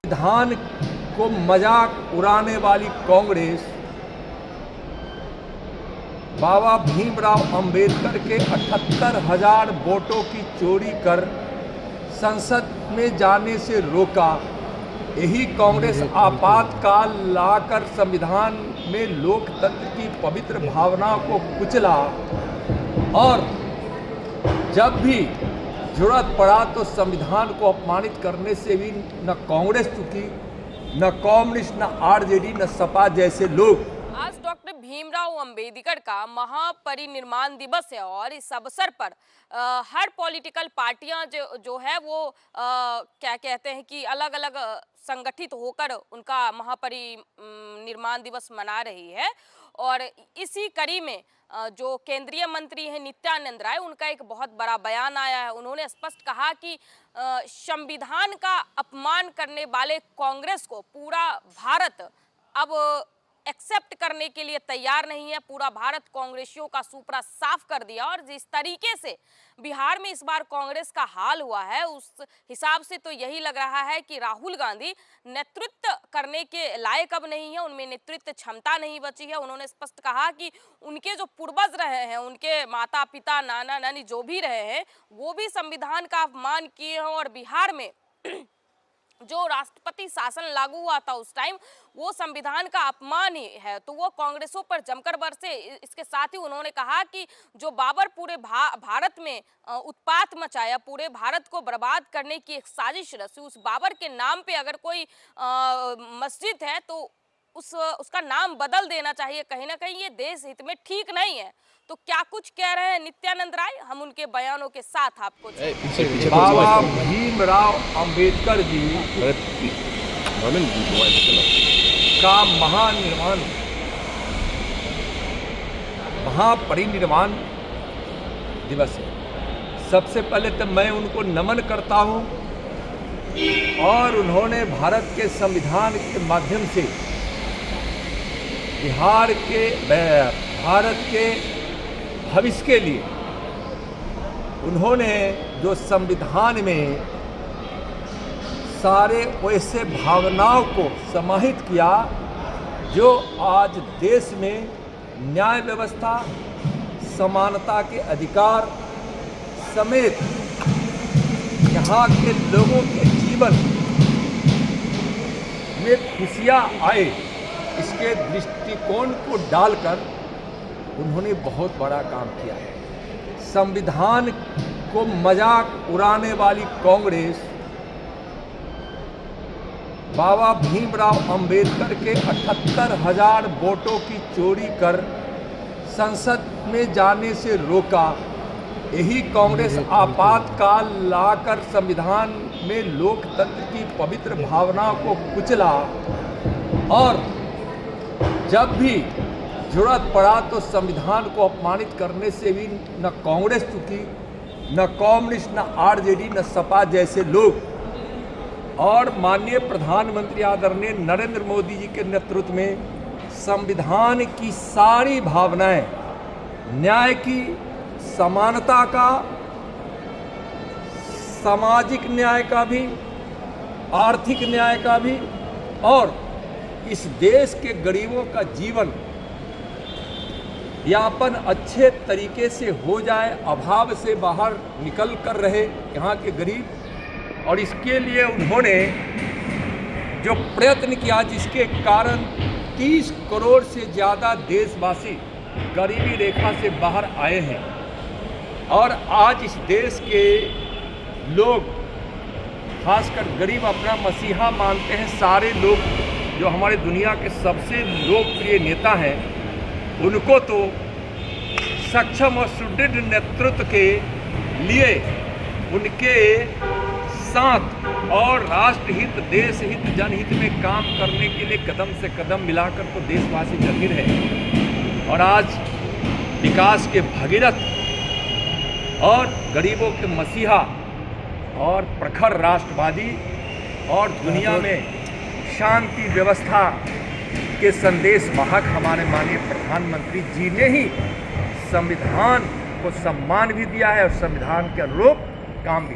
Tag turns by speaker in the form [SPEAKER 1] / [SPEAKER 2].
[SPEAKER 1] संविधान को मजाक उड़ाने वाली कांग्रेस बाबा भीमराव अंबेडकर के 78,000 वोटों की चोरी कर संसद में जाने से रोका। यही कांग्रेस आपातकाल लाकर संविधान में लोकतंत्र की पवित्र भावनाओं को कुचला और जब भी जरूरत पड़ा तो संविधान को अपमानित करने से भी न कांग्रेस चुकी, न कम्युनिस्ट, न आरजेडी, न सपा जैसे लोग।
[SPEAKER 2] आज डॉक्टर भीमराव अंबेडकर का महापरिनिर्वाण दिवस है और इस अवसर पर हर पॉलिटिकल पार्टियां जो है वो क्या कहते हैं कि अलग अलग संगठित होकर उनका महापरिनिर्वाण दिवस मना रही है। और इसी कड़ी में जो केंद्रीय मंत्री हैं नित्यानंद राय, उनका एक बहुत बड़ा बयान आया है। उन्होंने स्पष्ट कहा कि संविधान का अपमान करने वाले कांग्रेस को पूरा भारत अब एक्सेप्ट करने के लिए तैयार नहीं है। पूरा भारत कांग्रेसियों का सुपड़ा साफ कर दिया और जिस तरीके से बिहार में इस बार कांग्रेस का हाल हुआ है उस हिसाब से तो यही लग रहा है कि राहुल गांधी नेतृत्व करने के लायक अब नहीं है, उनमें नेतृत्व क्षमता नहीं बची है। उन्होंने स्पष्ट कहा कि उनके जो पूर्वज रहे हैं, उनके माता पिता, नाना नानी जो भी रहे हैं, वो भी संविधान का अपमान किए हैं और बिहार में जो राष्ट्रपति शासन लागू हुआ था उस टाइम वो संविधान का अपमान ही है। तो वो कांग्रेसों पर जमकर बरसे। इसके साथ ही उन्होंने कहा कि जो बाबर पूरे भारत में उत्पात मचाया, पूरे भारत को बर्बाद करने की एक साजिश रची, उस बाबर के नाम पे अगर कोई मस्जिद है तो उसका नाम बदल देना चाहिए। कहीं ना कहीं ये देश हित में ठीक नहीं है। तो क्या कुछ कह रहे हैं नित्यानंद राय, हम उनके बयानों के साथ आपको
[SPEAKER 1] बाबा भीमराव अंबेडकर जी का महापरिनिर्वाण दिवस है। सबसे पहले तो मैं उनको नमन करता हूं और उन्होंने भारत के संविधान के माध्यम से भारत के भविष्य के लिए उन्होंने जो संविधान में सारे वैसे भावनाओं को समाहित किया जो आज देश में न्याय व्यवस्था, समानता के अधिकार समेत यहाँ के लोगों के जीवन में खुशियाँ आए, इसके दृष्टिकोण को डालकर उन्होंने बहुत बड़ा काम किया है। संविधान को मजाक उड़ाने वाली कांग्रेस बाबा भीमराव अंबेडकर के 78,000 वोटों की चोरी कर संसद में जाने से रोका। यही कांग्रेस आपातकाल लाकर संविधान में लोकतंत्र की पवित्र भावनाओं को कुचला और जब भी जरूरत पड़ा तो संविधान को अपमानित करने से भी न कांग्रेस चुकी, न कम्युनिस्ट, न आरजेडी, न सपा जैसे लोग। और माननीय प्रधानमंत्री आदरणीय नरेंद्र मोदी जी के नेतृत्व में संविधान की सारी भावनाएं, न्याय की, समानता का, सामाजिक न्याय का भी, आर्थिक न्याय का भी और इस देश के गरीबों का जीवन यापन अच्छे तरीके से हो जाए, अभाव से बाहर निकल कर रहे यहाँ के गरीब। और इसके लिए उन्होंने जो प्रयत्न किया जिसके कारण 30 करोड़ से ज़्यादा देशवासी गरीबी रेखा से बाहर आए हैं और आज इस देश के लोग, खासकर गरीब, अपना मसीहा मानते हैं। सारे लोग जो हमारे दुनिया के सबसे लोकप्रिय नेता हैं उनको तो सक्षम और सुदृढ़ नेतृत्व के लिए उनके साथ और राष्ट्रहित, देश हित, जनहित में काम करने के लिए कदम से कदम मिलाकर तो देशवासी जमीर है। और आज विकास के भगीरथ और गरीबों के मसीहा और प्रखर राष्ट्रवादी और दुनिया में शांति व्यवस्था के संदेश वाहक हमारे माननीय प्रधानमंत्री जी ने ही संविधान को सम्मान भी दिया है और संविधान के अनुरूप काम भी।